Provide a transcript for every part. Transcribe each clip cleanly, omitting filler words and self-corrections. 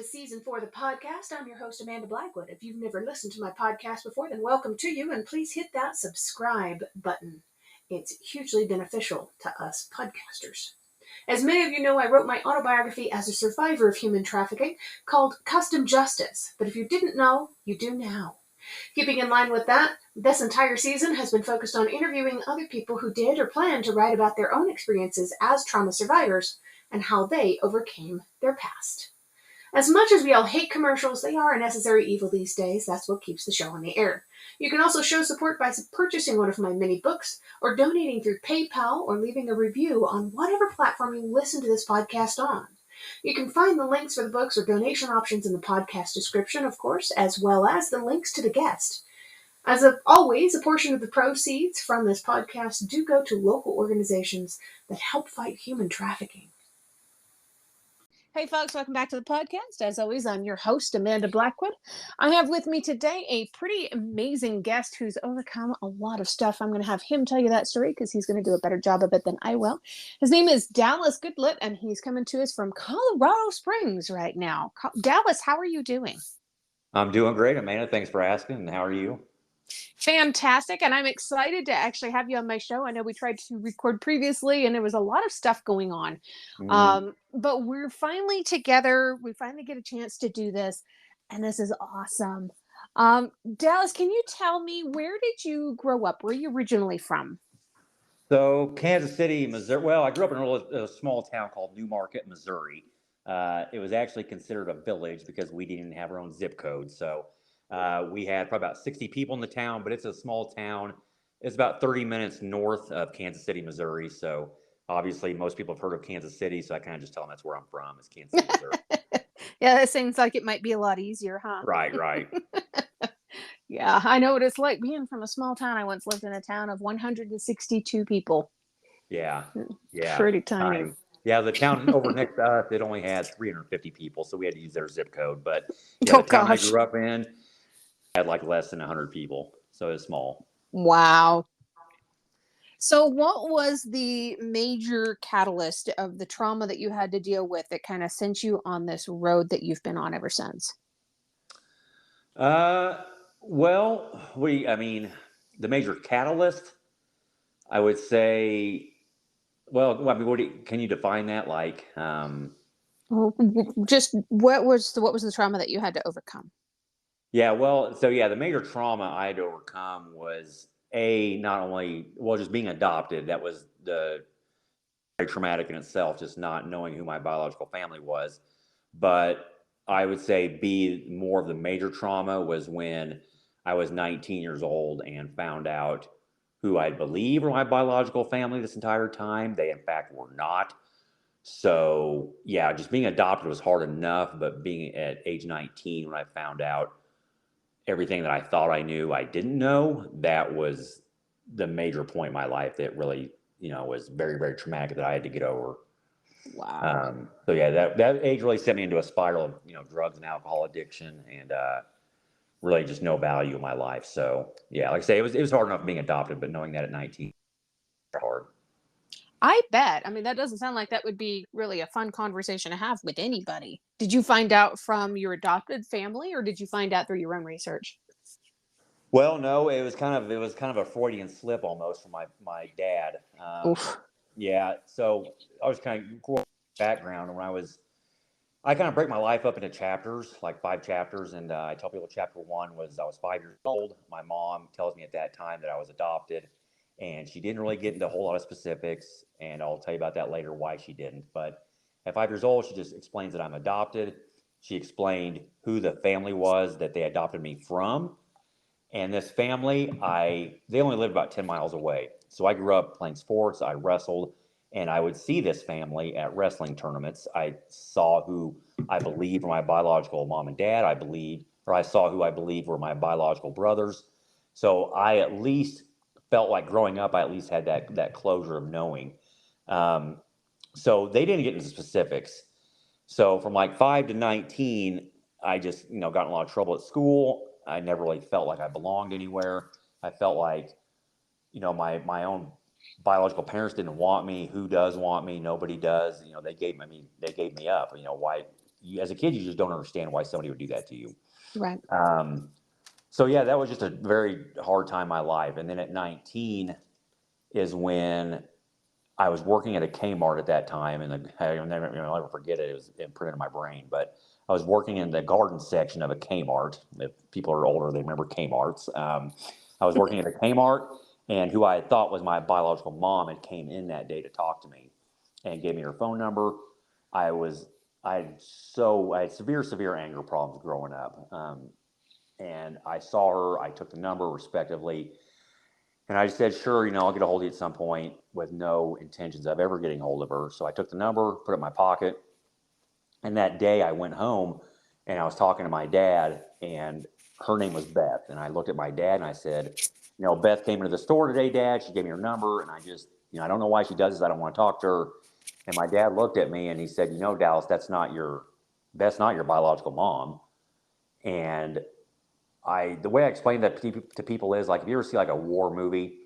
to Season 4 of the podcast. I'm your host, Amanda Blackwood. If you've never listened to my podcast before, then welcome to you, and please hit that subscribe button. It's hugely beneficial to us podcasters. As many of you know, I wrote my autobiography as a survivor of human trafficking called Custom Justice, but if you didn't know, you do now. Keeping in line with that, this entire season has been focused on interviewing other people who did or plan to write about their own experiences as trauma survivors and how they overcame their past. As much as we all hate commercials, they are a necessary evil these days. That's what keeps the show on the air. You can also show support by purchasing one of my mini books, or donating through PayPal, or leaving a review on whatever platform you listen to this podcast on. You can find the links for the books or donation options in the podcast description, of course, as well as the links to the guest. As always, a portion of the proceeds from this podcast do go to local organizations that help fight human trafficking. Hey folks, welcome back to the podcast. As always, I'm your host, Amanda Blackwood. I have with me today a pretty amazing guest who's overcome a lot of stuff. I'm going to have him tell you that story because he's going to do a better job of it than I will. His name is Dallas Goodlet, and he's coming to us from Colorado Springs right now. Dallas, how are you doing? I'm doing great, Amanda. Thanks for asking. And how are you? Fantastic. And I'm excited to actually have you on my show. I know we tried to record previously and there was a lot of stuff going on. But we're finally together. We finally get a chance to do this. And this is awesome. Dallas, can you tell me, where did you grow up? Where are you originally from? So Kansas City, Missouri. Well, I grew up in a small town called New Market, Missouri. It was actually considered a village because we didn't have our own zip code. So we had probably about 60 people in the town, but it's a small town. It's about 30 minutes north of Kansas City, Missouri. So obviously most people have heard of Kansas City. So I kind of just tell them that's where I'm from, is Kansas City, Missouri. Yeah, that seems like it might be a lot easier, huh? Right. Yeah, I know what it's like being from a small town. I once lived in a town of 162 people. Yeah. Pretty tiny. Yeah, the town over next to us, it only had 350 people, so we had to use their zip code. But yeah, the town I grew up in had like less than 100 people, so it was small. Wow. So what was the major catalyst of the trauma that you had to deal with that kind of sent you on this road that you've been on ever since? Well, the major catalyst, I would say, can you define that? Like, just what was the trauma that you had to overcome? Yeah, the major trauma I had to overcome was just being adopted. That was very traumatic in itself, just not knowing who my biological family was. But I would say B, more of the major trauma was when I was 19 years old and found out who I believe were my biological family this entire time. They, in fact, were not. So, yeah, just being adopted was hard enough, but being at age 19 when I found out everything that I thought I knew I didn't know, that was the major point in my life that really, was very, very traumatic that I had to get over. Wow. So yeah, that age really sent me into a spiral of, drugs and alcohol addiction, and really just no value in my life. So yeah, like I say, it was hard enough being adopted, but knowing that at 19, hard. I bet. I mean, that doesn't sound like that would be really a fun conversation to have with anybody. Did you find out from your adopted family, or did you find out through your own research? Well, no, it was kind of a Freudian slip almost from my dad. Yeah, so I was kind of background when I kind of break my life up into chapters, like 5 chapters, and I tell people chapter 1 was I was 5 years old. My mom tells me at that time that I was adopted, and she didn't really get into a whole lot of specifics, and I'll tell you about that later why she didn't. But at 5 years old, she just explains that I'm adopted. She explained who the family was that they adopted me from. And this family, they only lived about 10 miles away. So I grew up playing sports, I wrestled, and I would see this family at wrestling tournaments. I saw who I believed were my biological mom and dad. I saw who I believed were my biological brothers. So I at least felt like growing up, I at least had that closure of knowing. So they didn't get into specifics. So from like 5 to 19, I just, got in a lot of trouble at school. I never really felt like I belonged anywhere. I felt like, my own biological parents didn't want me. Who does want me? Nobody does. They gave me up. Why as a kid, you just don't understand why somebody would do that to you. Right. So yeah, that was just a very hard time in my life. And then at 19 is when I was working at a Kmart at that time, and I'll never forget it. It was imprinted in my brain. But I was working in the garden section of a Kmart. If people are older, they remember Kmart's. I was working at a Kmart, and who I thought was my biological mom had came in that day to talk to me, and gave me her phone number. I had severe anger problems growing up, and I saw her. I took the number respectively. And I just said, sure, I'll get a hold of you at some point, with no intentions of ever getting a hold of her. So I took the number, put it in my pocket. And that day I went home and I was talking to my dad, and her name was Beth. And I looked at my dad and I said, Beth came into the store today, Dad. She gave me her number. And I just, I don't know why she does this. I don't want to talk to her. And my dad looked at me and he said, Dallas, Beth's not your biological mom. And the way I explain that to people is like, if you ever see like a war movie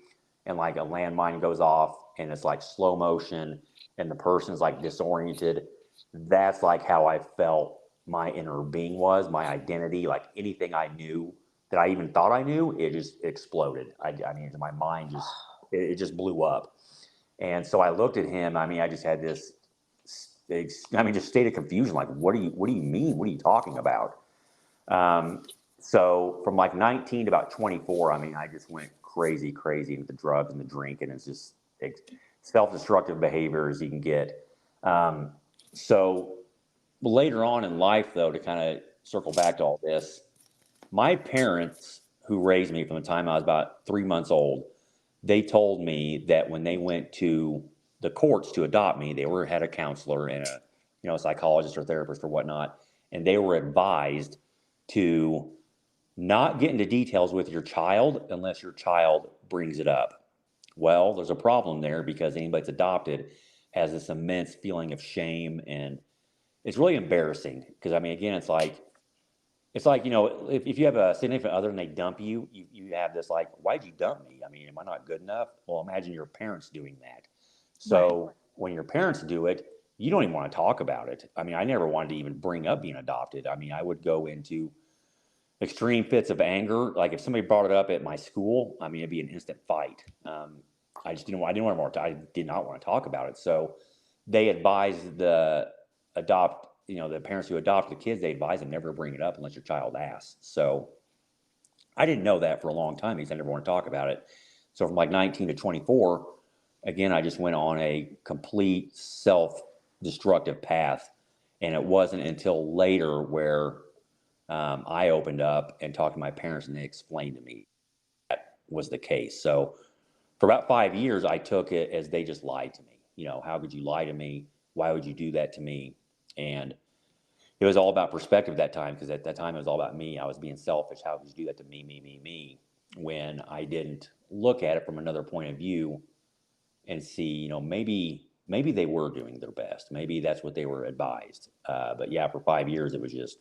and like a landmine goes off and it's like slow motion and the person's like disoriented, that's like how I felt my inner being was, my identity, like anything I knew that I even thought I knew, it just exploded. I mean, my mind it just blew up. And so I looked at him. I mean, I just had this, just state of confusion. Like, what do you mean? What are you talking about? So from like 19 to about 24, I mean, I just went crazy with the drugs and the drink, and it's just self-destructive behavior as you can get. So later on in life, though, to kind of circle back to all this, my parents, who raised me from the time I was about 3 months old, they told me that when they went to the courts to adopt me, they had a counselor and a psychologist or therapist or whatnot, and they were advised to not get into details with your child unless your child brings it up. Well, there's a problem there, because anybody that's adopted has this immense feeling of shame, and it's really embarrassing. Because I mean, again, it's like if you have a significant other and they dump you, you have this like, why'd you dump me? I mean, am I not good enough? Well, imagine your parents doing that. So when your parents do it, you don't even want to talk about it. I mean, I never wanted to even bring up being adopted. I mean, I would go into extreme fits of anger. Like if somebody brought it up at my school, I mean, it'd be an instant fight. I just didn't want I did not want to talk about it. So they advised the parents who adopt the kids, they advise them never bring it up unless your child asks. So I didn't know that for a long time, because I never want to talk about it. So from like 19 to 24, again, I just went on a complete self-destructive path. And it wasn't until later where I opened up and talked to my parents, and they explained to me that was the case. So for about 5 years, I took it as they just lied to me. How could you lie to me? Why would you do that to me? And it was all about perspective at that time, because at that time it was all about me. I was being selfish. How could you do that to me? When I didn't look at it from another point of view and see, maybe they were doing their best. Maybe that's what they were advised. But yeah, for 5 years, it was just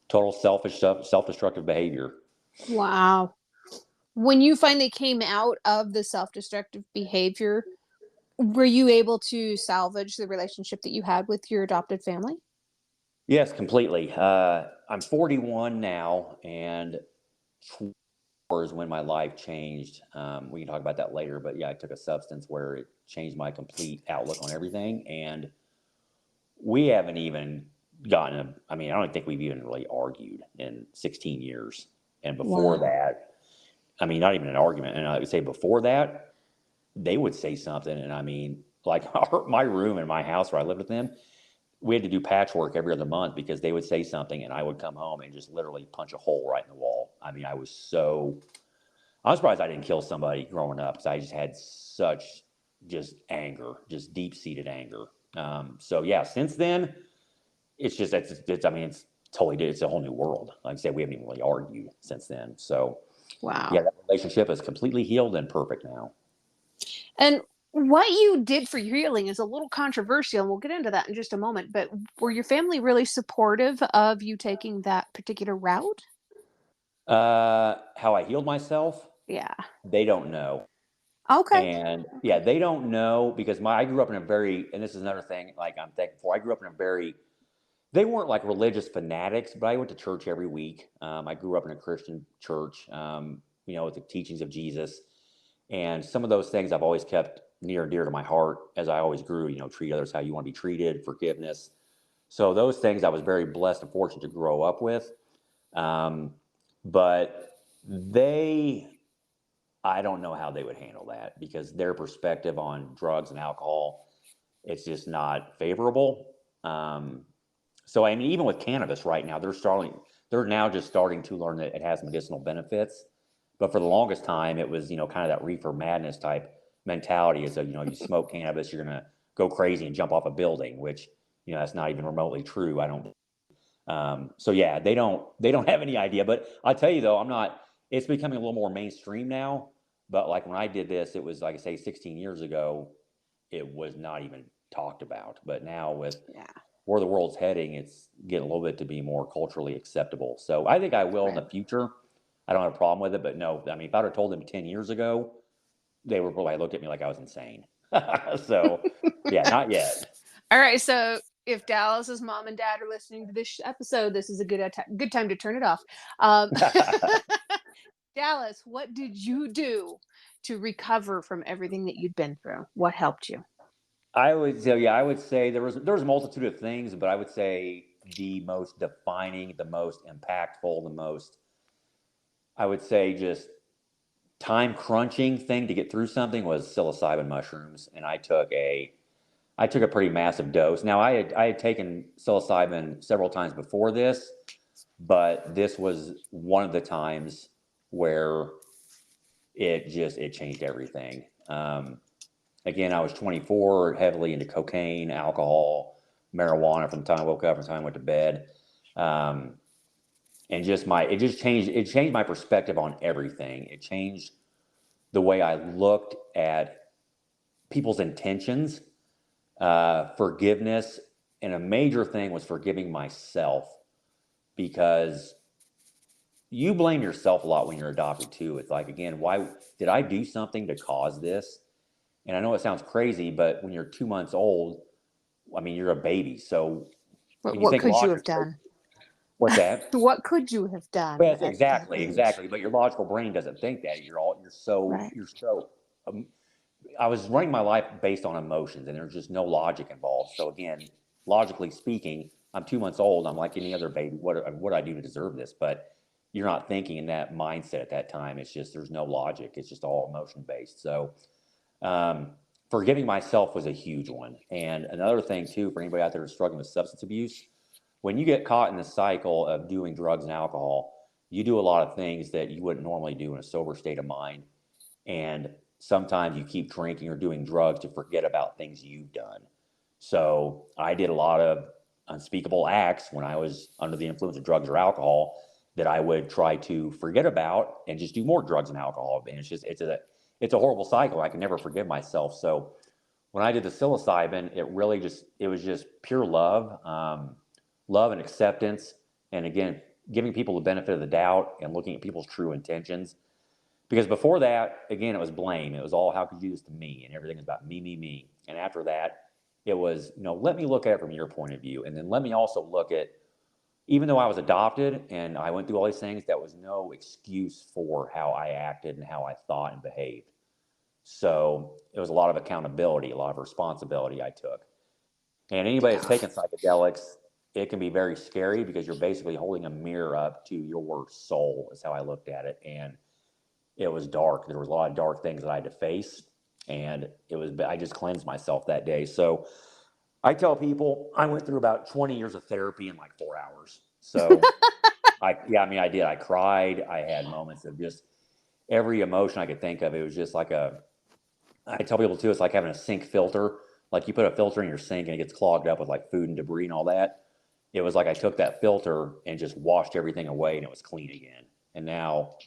total self-destructive behavior. Wow. When you finally came out of the self-destructive behavior, were you able to salvage the relationship that you had with your adopted family? Yes, completely. I'm 41 now, and 24 is when my life changed. We can talk about that later, but yeah, I took a substance where it changed my complete outlook on everything. And we haven't even I don't think we've even really argued in 16 years. And before that, I mean, not even an argument. And I would say before that, they would say something. And I mean, like my room in my house where I lived with them, we had to do patchwork every other month, because they would say something and I would come home and just literally punch a hole right in the wall. I mean, I'm surprised I didn't kill somebody growing up, because I just had such just anger, just deep-seated anger. So yeah, since then, it's just, it's totally, it's a whole new world. Like I said, we haven't even really argued since then. So yeah, that relationship is completely healed and perfect now. And what you did for your healing is a little controversial, and we'll get into that in just a moment. But were your family really supportive of you taking that particular route? How I healed myself? Yeah. They don't know. Okay. And yeah, they don't know, because I grew up in a very, and this is another thing, like I'm thankful for, I grew up in a very they weren't like religious fanatics, but I went to church every week. I grew up in a Christian church, with the teachings of Jesus. And some of those things I've always kept near and dear to my heart as I always grew, treat others how you want to be treated, forgiveness. So those things I was very blessed and fortunate to grow up with. But I don't know how they would handle that because their perspective on drugs and alcohol, it's just not favorable. So I mean, even with cannabis right now, they're now just starting to learn that it has medicinal benefits. But for the longest time, it was, kind of that reefer madness type mentality is that, you smoke cannabis, you're going to go crazy and jump off a building, which, that's not even remotely true. I don't. So yeah, they don't have any idea, but I'll tell you though, it's becoming a little more mainstream now, but like when I did this, it was like I say 16 years ago, it was not even talked about, but now with where the world's heading, it's getting a little bit to be more culturally acceptable. So I think I will in the future. I don't have a problem with it, but no, I mean, if I'd have told them 10 years ago, they were probably looked at me like I was insane. So yeah, not yet. All right. So if Dallas's mom and dad are listening to this episode, this is a good time to turn it off. Dallas, what did you do to recover from everything that you'd been through? What helped you? I would say there was a multitude of things, but I would say the most defining, the most impactful, I would say just time crunching thing to get through something was psilocybin mushrooms, and I took a pretty massive dose. Now I had taken psilocybin several times before this, but this was one of the times where it changed everything. Again, I was 24, heavily into cocaine, alcohol, marijuana from the time I woke up, from the time I went to bed. And it changed my perspective on everything. It changed the way I looked at people's intentions, forgiveness, and a major thing was forgiving myself, because you blame yourself a lot when you're adopted too. It's like, again, why did I do something to cause this? And I know it sounds crazy, but when you're 2 months old, I mean, you're a baby. So when you What think could you have logically, done? what's that? What could you have done Yes, at that age? exactly. But your logical brain doesn't think that. Right. Um, I was running my life based on emotions, and there's just no logic involved. So again, logically speaking, I'm 2 months old. I'm like any other baby. What do I do to deserve this? But you're not thinking in that mindset at that time. It's just there's no logic. It's just all emotion based. So um, forgiving myself was a huge one. And another thing too, for anybody out there who's struggling with substance abuse, when you get caught in the cycle of doing drugs and alcohol, you do a lot of things that you wouldn't normally do in a sober state of mind. And sometimes you keep drinking or doing drugs to forget about things you've done. So I did a lot of unspeakable acts when I was under the influence of drugs or alcohol that I would try to forget about and just do more drugs and alcohol. And it's a horrible cycle. I can never forgive myself. So when I did the psilocybin, it was just pure love, love and acceptance. And again, giving people the benefit of the doubt and looking at people's true intentions. Because before that, again, it was blame. It was all, how could you do this to me? And everything was about me, me, me. And after that, it was, let me look at it from your point of view. And then let me also look at, even though I was adopted and I went through all these things, that was no excuse for how I acted and how I thought and behaved. So it was a lot of accountability, a lot of responsibility I took. And anybody that's taken psychedelics, it can be very scary because you're basically holding a mirror up to your soul, is how I looked at it. And it was dark. There was a lot of dark things that I had to face. And I just cleansed myself that day. So I tell people I went through about 20 years of therapy in like 4 hours. So I did. I cried. I had moments of just every emotion I could think of. It was just like I tell people too, it's like having a sink filter. Like you put a filter in your sink and it gets clogged up with like food and debris and all that. It was like I took that filter and just washed everything away and it was clean again. And now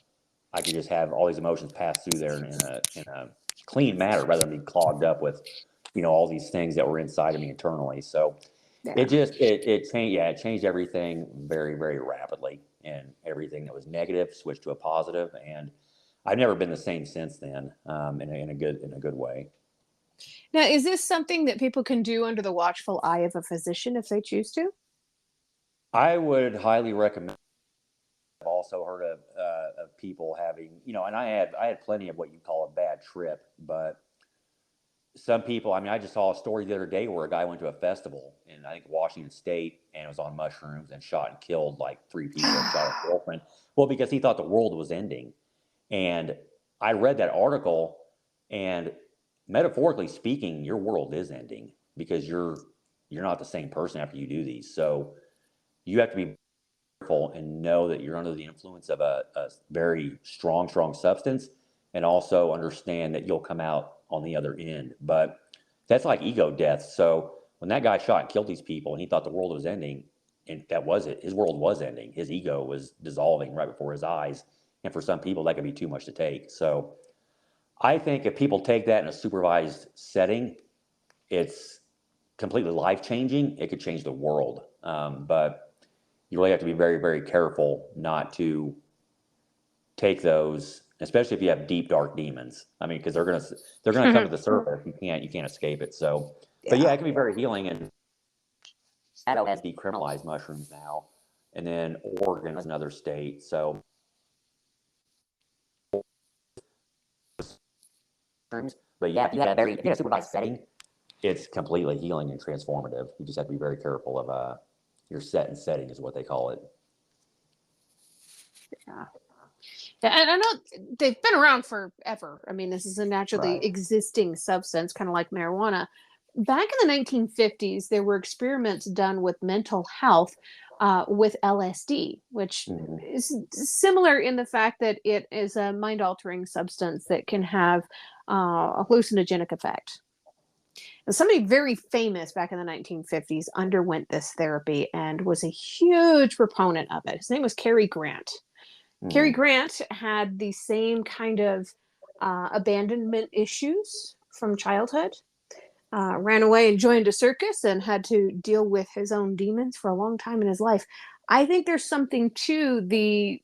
I could just have all these emotions pass through there in a clean manner rather than be clogged up with, all these things that were inside of me internally. So it changed everything very, very rapidly, and everything that was negative switched to a positive. And I've never been the same since then, in a good way. Now, is this something that people can do under the watchful eye of a physician if they choose to? I would highly recommend. I've also heard of people having, and I had plenty of what you call a bad trip, but some people, I mean, I just saw a story the other day where a guy went to a festival in, I think, Washington State, and was on mushrooms and shot and killed like three people and shot his girlfriend. Well, because he thought the world was ending. And I read that article, and metaphorically speaking, your world is ending because you're not the same person after you do these. So you have to be careful and know that you're under the influence of a very strong substance, and also understand that you'll come out on the other end. But that's like ego death. So when that guy shot and killed these people and he thought the world was ending, and that was it, his world was ending. His ego was dissolving right before his eyes. And for some people, that could be too much to take. So I think if people take that in a supervised setting, it's completely life changing. It could change the world. But you really have to be very, very careful not to take those, especially if you have deep, dark demons. I mean, because they're gonna come to the surface. You can't escape it. So, but yeah, it can be very healing. And Colorado has decriminalized mushrooms now, and then Oregon is another state. So, but yeah, if you have a supervised setting, it's completely healing and transformative. You just have to be very careful of your set and setting, is what they call it. Yeah. And I know they've been around forever. I mean, this is a naturally existing substance, kind of like marijuana. Back in the 1950s, there were experiments done with mental health with LSD, which is similar in the fact that it is a mind-altering substance that can have a hallucinogenic effect. And somebody very famous back in the 1950s underwent this therapy and was a huge proponent of it. His name was Cary Grant. Cary Grant had the same kind of abandonment issues from childhood. Ran away and joined a circus and had to deal with his own demons for a long time in his life. I think there's something to the,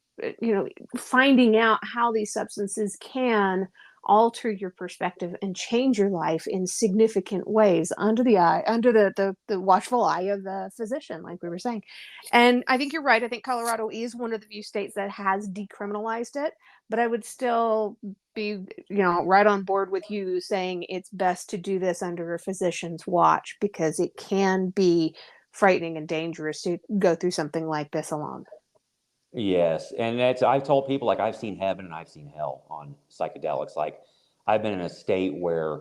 finding out how these substances can alter your perspective and change your life in significant ways under the watchful eye of the physician, like we were saying. And I think you're right. I think Colorado is one of the few states that has decriminalized it, but I would still be, right on board with you saying it's best to do this under a physician's watch, because it can be frightening and dangerous to go through something like this alone. Yes, and I've told people, like, I've seen heaven and I've seen hell on psychedelics. Like, I've been in a state where,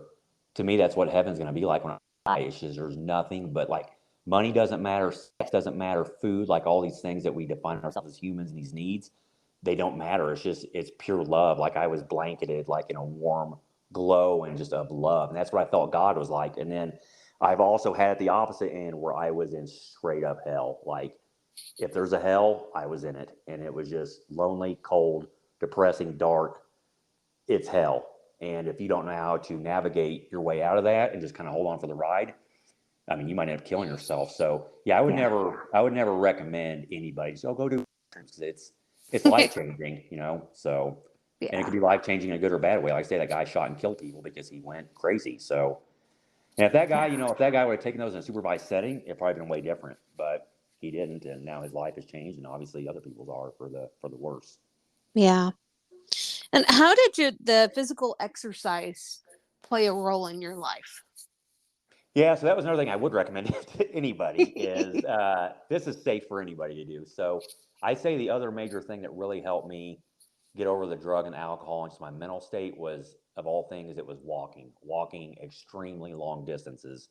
to me, that's what heaven's going to be like when I die. It's just, there's nothing but, like, money doesn't matter, sex doesn't matter, food, like all these things that we define ourselves as humans and these needs, they don't matter. It's pure love. Like, I was blanketed like in a warm glow and just of love, and that's what I felt God was like. And then I've also had it the opposite end, where I was in straight up hell. Like, if there's a hell, I was in it. And it was just lonely, cold, depressing, dark. It's hell. And if you don't know how to navigate your way out of that and just kind of hold on for the ride, I mean, you might end up killing yourself. So yeah, I would never recommend anybody just, go do it, because it's life changing, So, and it could be life changing in a good or bad way. Like I say, that guy shot and killed people because he went crazy. So, and if that guy, if that guy would have taken those in a supervised setting, it probably been way different. But he didn't, and now his life has changed, and obviously other people's are for the worse. Yeah. And how did the physical exercise play a role in your life? Yeah, so that was another thing I would recommend to anybody is this is safe for anybody to do. So I say the other major thing that really helped me get over the drug and alcohol and just my mental state was, of all things, it was walking extremely long distances.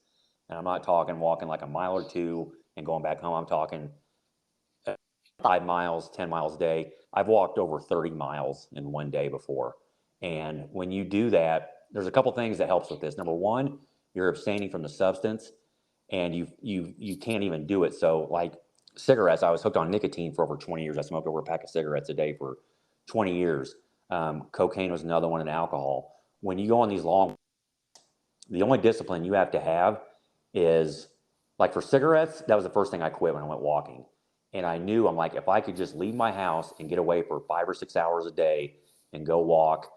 And I'm not talking walking like a mile or two and going back home. I'm talking 5 miles, 10 miles a day. I've walked over 30 miles in one day before. And when you do that, there's a couple things that helps with this. Number one, you're abstaining from the substance, and you can't even do it. So like cigarettes, I was hooked on nicotine for over 20 years. I smoked over a pack of cigarettes a day for 20 years. Cocaine was another one, and alcohol. When you go on these long, the only discipline you have to have is, like, for cigarettes, that was the first thing I quit when I went walking. And I knew, I'm like, if I could just leave my house and get away for 5 or 6 hours a day and go walk,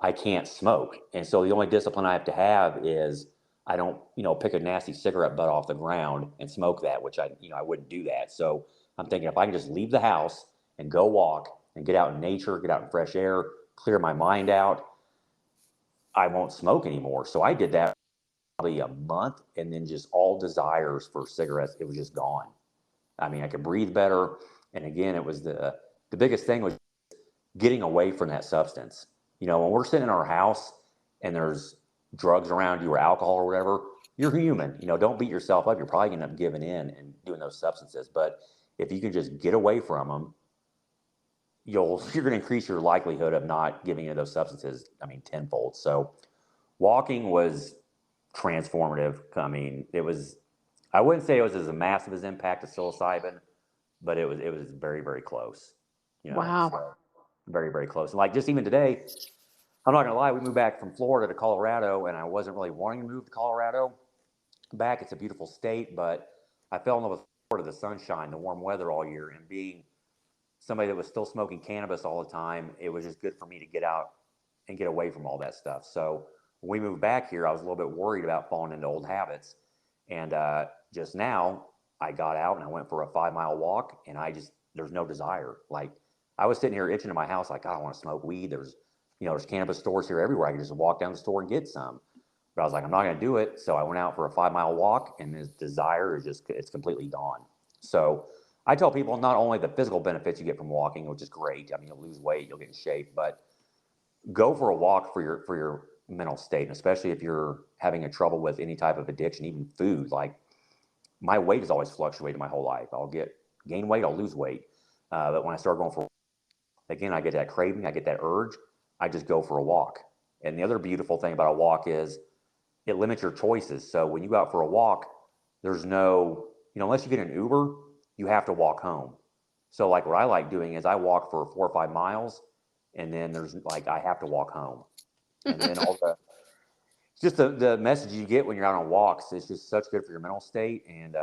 I can't smoke. And so the only discipline I have to have is I don't, pick a nasty cigarette butt off the ground and smoke that, which I wouldn't do that. So I'm thinking if I can just leave the house and go walk and get out in nature, get out in fresh air, clear my mind out, I won't smoke anymore. So I did that probably a month, and then just all desires for cigarettes, it was just gone. I mean, I could breathe better. And again, it was the biggest thing was getting away from that substance. You know, when we're sitting in our house and there's drugs around you or alcohol or whatever, you're human. You know, don't beat yourself up. You're probably going to end up giving in and doing those substances. But if you can just get away from them, you're going to increase your likelihood of not giving into those substances, I mean, tenfold. So walking was transformative. I mean, it was, I wouldn't say it was as massive as impact as psilocybin, but it was very, very close. You know, Wow. so very, very close. And like just even today, I'm not gonna lie, we moved back from Florida to Colorado, and I wasn't really wanting to move to Colorado. Back, it's a beautiful state, but I fell in love with Florida, the sunshine, the warm weather all year, and being somebody that was still smoking cannabis all the time, it was just good for me to get out and get away from all that stuff. So when we moved back here, I was a little bit worried about falling into old habits. And just now, I got out and I went for a 5-mile walk, and there's no desire. Like, I was sitting here itching in my house, like, I don't want to smoke weed. There's cannabis stores here everywhere. I could just walk down the store and get some. But I was like, I'm not going to do it. So I went out for a 5-mile walk, and this desire it's completely gone. So I tell people not only the physical benefits you get from walking, which is great. I mean, you'll lose weight, you'll get in shape, but go for a walk for your mental state, and especially if you're having a trouble with any type of addiction, even food. Like, my weight has always fluctuated my whole life. I'll gain weight, I'll lose weight. But when I start going for, again, I get that craving, I get that urge, I just go for a walk. And the other beautiful thing about a walk is it limits your choices. So when you go out for a walk, there's no, unless you get an Uber, you have to walk home. So like what I like doing is I walk for 4 or 5 miles, and then there's like, I have to walk home. And then it's just the message you get when you're out on walks. It's just such good for your mental state. And,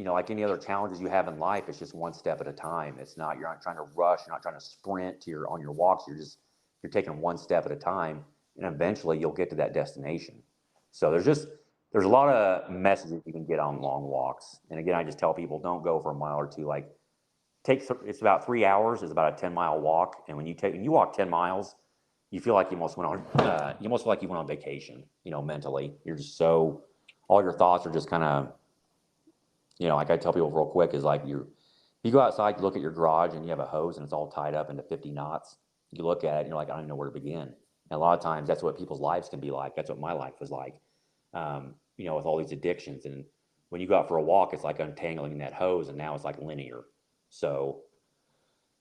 like any other challenges you have in life, it's just one step at a time. You're not trying to rush. You're not trying to sprint on your walks. You're taking one step at a time, and eventually you'll get to that destination. So there's a lot of messages you can get on long walks. And again, I just tell people, don't go for a mile or two. Like, it's about 3 hours. It's about a 10-mile walk. And when you walk 10 miles, you feel like you almost feel like you went on vacation, mentally. You're just all your thoughts are just kind of, like I tell people real quick is like you go outside, you look at your garage and you have a hose and it's all tied up into 50 knots. You look at it and you're like, I don't even know where to begin. And a lot of times that's what people's lives can be like. That's what my life was like, with all these addictions. And when you go out for a walk, it's like untangling that hose, and now it's like linear. So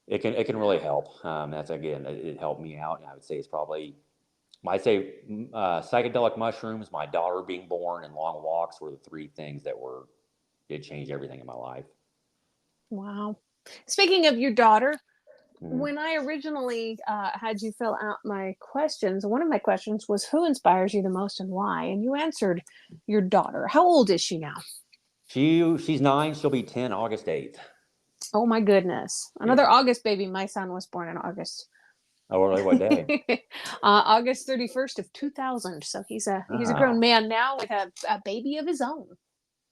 it can really help. That's, again, it helped me out. And I would say psychedelic mushrooms, my daughter being born, and long walks were the 3 things that did change everything in my life. Wow. Speaking of your daughter, when I originally had you fill out my questions, one of my questions was, who inspires you the most and why? And you answered your daughter. How old is she now? She's 9. She'll be 10 August 8th. Oh my goodness. Another August baby. My son was born in August. Oh, really? What day? August 31st of 2000. So he's a grown man now with a baby of his own.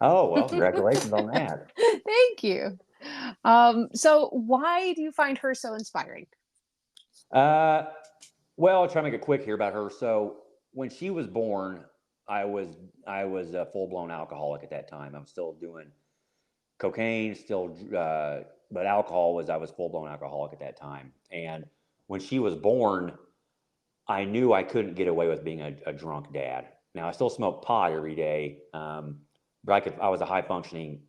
Oh, well, congratulations on that. Thank you. So why do you find her so inspiring? Well, I'll try to make it quick here about her. So when she was born, I was a full-blown alcoholic at that time. I was still doing cocaine, but alcohol I was full-blown alcoholic at that time. And when she was born, I knew I couldn't get away with being a drunk dad. Now, I still smoke pot every day, but I was a high-functioning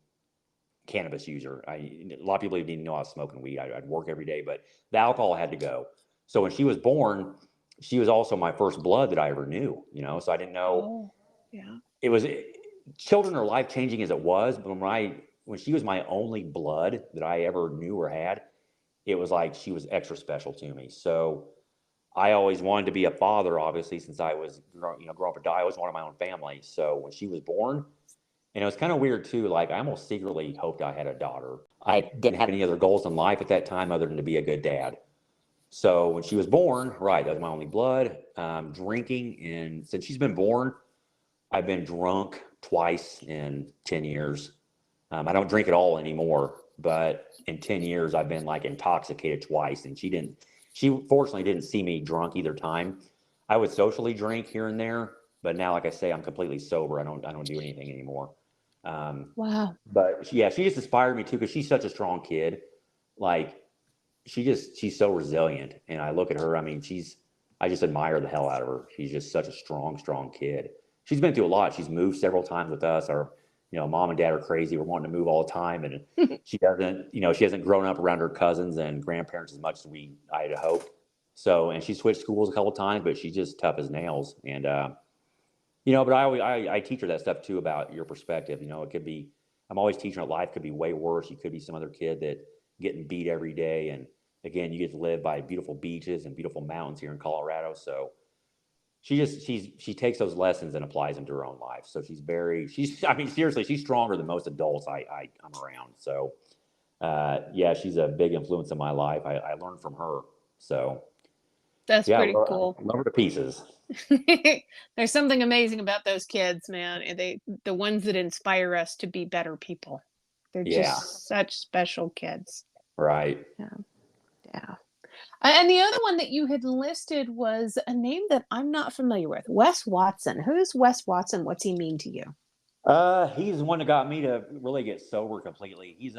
cannabis user. A lot of people didn't know I was smoking weed. I'd work every day, but the alcohol had to go. So when she was born, she was also my first blood that I ever knew, so I didn't know. Children are life-changing as it was, but when she was my only blood that I ever knew or had, it was like she was extra special to me. So I always wanted to be a father, obviously, since I was, grow up or die. I always wanted my own family. So when she was born, and it was kind of weird too, like I almost secretly hoped I had a daughter. I didn't have any other goals in life at that time other than to be a good dad. So when she was born, that was my only blood. Drinking, and since she's been born, I've been drunk twice in 10 years. I don't drink at all anymore. but in 10 years, I've been like intoxicated twice. And she fortunately didn't see me drunk either time. I would socially drink here and there, but now, like I say, I'm completely sober. I don't do anything anymore. Wow. But yeah, she just inspired me too, because she's such a strong kid. Like she's so resilient. And I look at her, I mean, I just admire the hell out of her. She's just such a strong kid. She's been through a lot. She's moved several times with us. Our, mom and dad are crazy. We're wanting to move all the time. And she hasn't grown up around her cousins and grandparents as much as I had hoped. So, and she switched schools a couple of times, but she's just tough as nails. And, but I teach her that stuff too, about your perspective. It could be, I'm always teaching her life could be way worse. You could be some other kid that getting beat every day. And again, you get to live by beautiful beaches and beautiful mountains here in Colorado. So she takes those lessons and applies them to her own life. So I mean, seriously, she's stronger than most adults I'm around. So, yeah, she's a big influence in my life. I learned from her. So that's yeah, pretty cool. love her to pieces. There's something amazing about those kids, man. The ones that inspire us to be better people. They're just such special kids. Right. Yeah. And the other one that you had listed was a name that I'm not familiar with. Wes Watson. Who's Wes Watson? What's he mean to you? He's the one that got me to really get sober completely. He's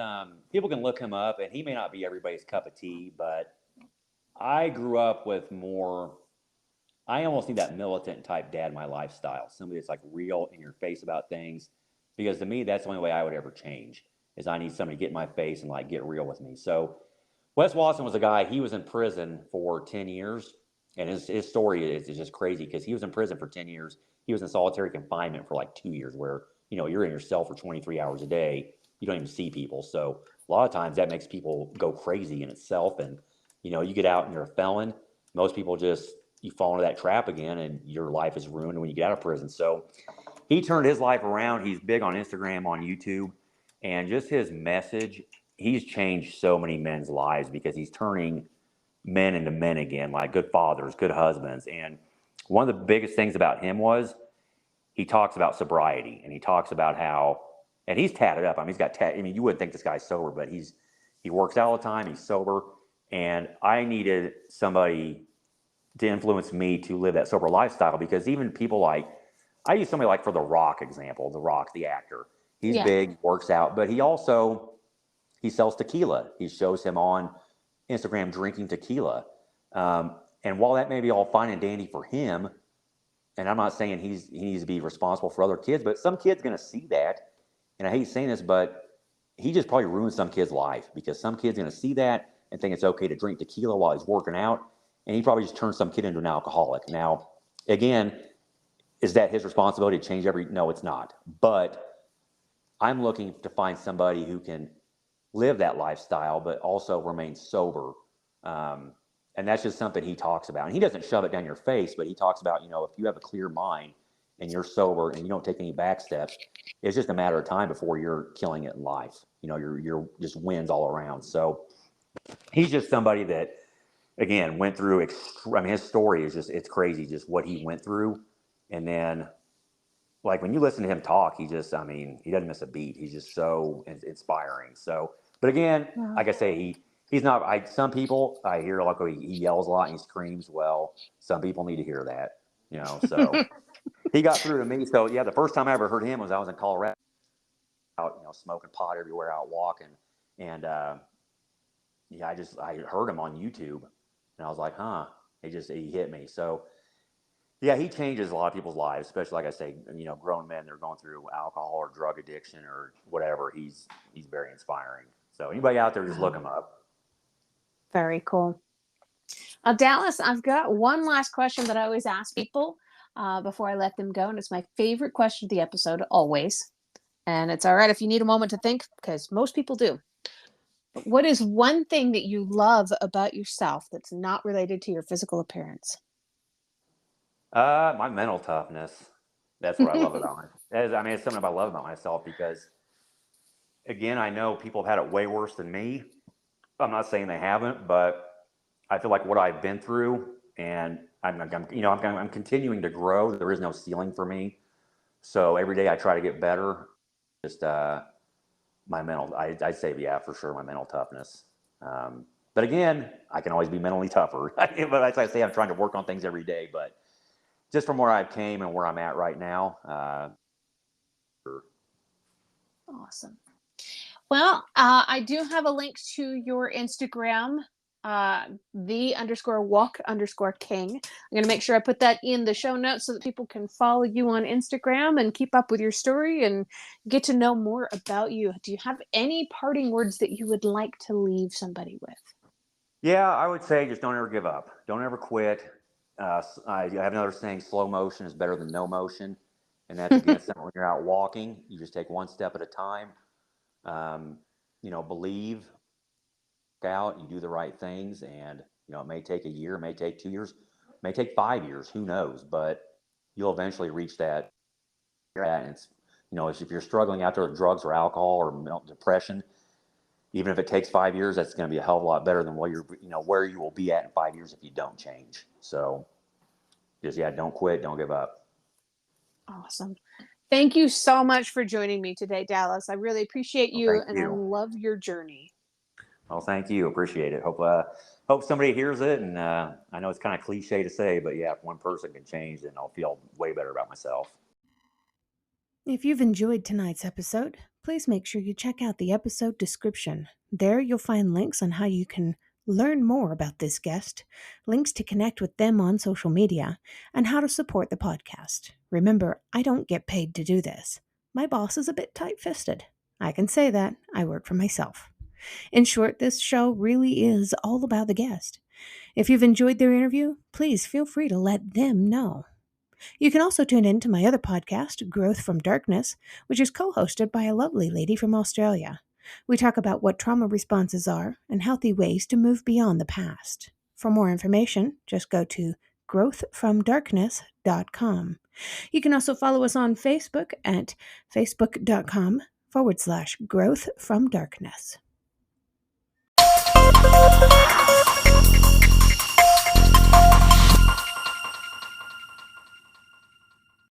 people can look him up, and he may not be everybody's cup of tea, but I grew up with I almost need that militant type dad in my lifestyle. Somebody that's like real in your face about things, because to me, that's the only way I would ever change, is I need somebody to get in my face and like get real with me. So Wes Watson was a guy, he was in prison for 10 years. And his story is just crazy, because he was in prison for 10 years. He was in solitary confinement for like 2 years, where, you're in your cell for 23 hours a day. You don't even see people. So a lot of times that makes people go crazy in itself. And, you get out and you're a felon. Most people you fall into that trap again, and your life is ruined when you get out of prison. So he turned his life around. He's big on Instagram, on YouTube, and just his message, he's changed so many men's lives, because he's turning men into men again, like good fathers, good husbands. And one of the biggest things about him was he talks about sobriety, and he talks about how, and he's tatted up. I mean, you wouldn't think this guy's sober, but he works out all the time. He's sober. And I needed somebody to influence me to live that sober lifestyle, because even people I use somebody like, for The Rock example, The Rock, the actor. He's big, works out, but he sells tequila. He shows him on Instagram drinking tequila. And while that may be all fine and dandy for him, and I'm not saying he needs to be responsible for other kids, but some kid's going to see that. And I hate saying this, but he just probably ruined some kid's life, because some kid's going to see that and think it's okay to drink tequila while he's working out. And he probably just turned some kid into an alcoholic. Now, again, is that his responsibility to change no, it's not. But I'm looking to find somebody who can live that lifestyle, but also remain sober. And that's just something he talks about. And he doesn't shove it down your face, but he talks about, if you have a clear mind and you're sober and you don't take any back steps, it's just a matter of time before you're killing it in life. You're just wins all around. So he's just somebody that, again, went through, his story is it's crazy, just what he went through. And then, like, when you listen to him talk, he doesn't miss a beat. He's just so inspiring. So, but again, like I say, he's not, some people I hear, like, he yells a lot and he screams. Well, some people need to hear that, so he got through to me. So yeah, the first time I ever heard him was I was in Colorado, out, smoking pot everywhere, out walking. And, yeah, I heard him on YouTube, and I was like, huh, he hit me. So yeah, he changes a lot of people's lives, especially, like I say, grown men that are going through alcohol or drug addiction or whatever. He's very inspiring. So anybody out there, just look him up. Very cool. Dallas, I've got one last question that I always ask people before I let them go, and it's my favorite question of the episode, always. And it's all right if you need a moment to think, because most people do. But what is one thing that you love about yourself that's not related to your physical appearance? My mental toughness. That's what I love about myself. It's something I love about myself, because, again, I know people have had it way worse than me. I'm not saying they haven't, but I feel like what I've been through, and I'm continuing to grow. There is no ceiling for me. So every day I try to get better. Just my mental, I'd say, yeah, for sure, my mental toughness. But again, I can always be mentally tougher. But as I say, I'm trying to work on things every day. But just from where I came and where I'm at right now. Awesome. Well, I do have a link to your Instagram, the_walk_king. I'm going to make sure I put that in the show notes so that people can follow you on Instagram and keep up with your story and get to know more about you. Do you have any parting words that you would like to leave somebody with? Yeah, I would say just don't ever give up. Don't ever quit. I have another saying, slow motion is better than no motion. And that's, again, something when you're out walking, you just take one step at a time. Believe out, you do the right things, and it may take a year, it may take 2 years, it may take 5 years, who knows, but you'll eventually reach that. And it's, if you're struggling out there with drugs or alcohol or depression, even if it takes 5 years, that's going to be a hell of a lot better than where you will be at in 5 years if you don't change. So just, don't quit, don't give up. Awesome. Thank you so much for joining me today, Dallas. I really appreciate you, and I love your journey. Well, thank you. Appreciate it. Hope somebody hears it. And I know it's kind of cliche to say, but yeah, if one person can change, then I'll feel way better about myself. If you've enjoyed tonight's episode, please make sure you check out the episode description. There you'll find links on how you can learn more about this guest, links to connect with them on social media, and how to support the podcast. Remember, I don't get paid to do this. My boss is a bit tight-fisted. I can say that. I work for myself. In short, this show really is all about the guest. If you've enjoyed their interview, please feel free to let them know. You can also tune in to my other podcast, Growth from Darkness, which is co-hosted by a lovely lady from Australia. We talk about what trauma responses are and healthy ways to move beyond the past. For more information, just go to growthfromdarkness.com. You can also follow us on Facebook at facebook.com/growthfromdarkness.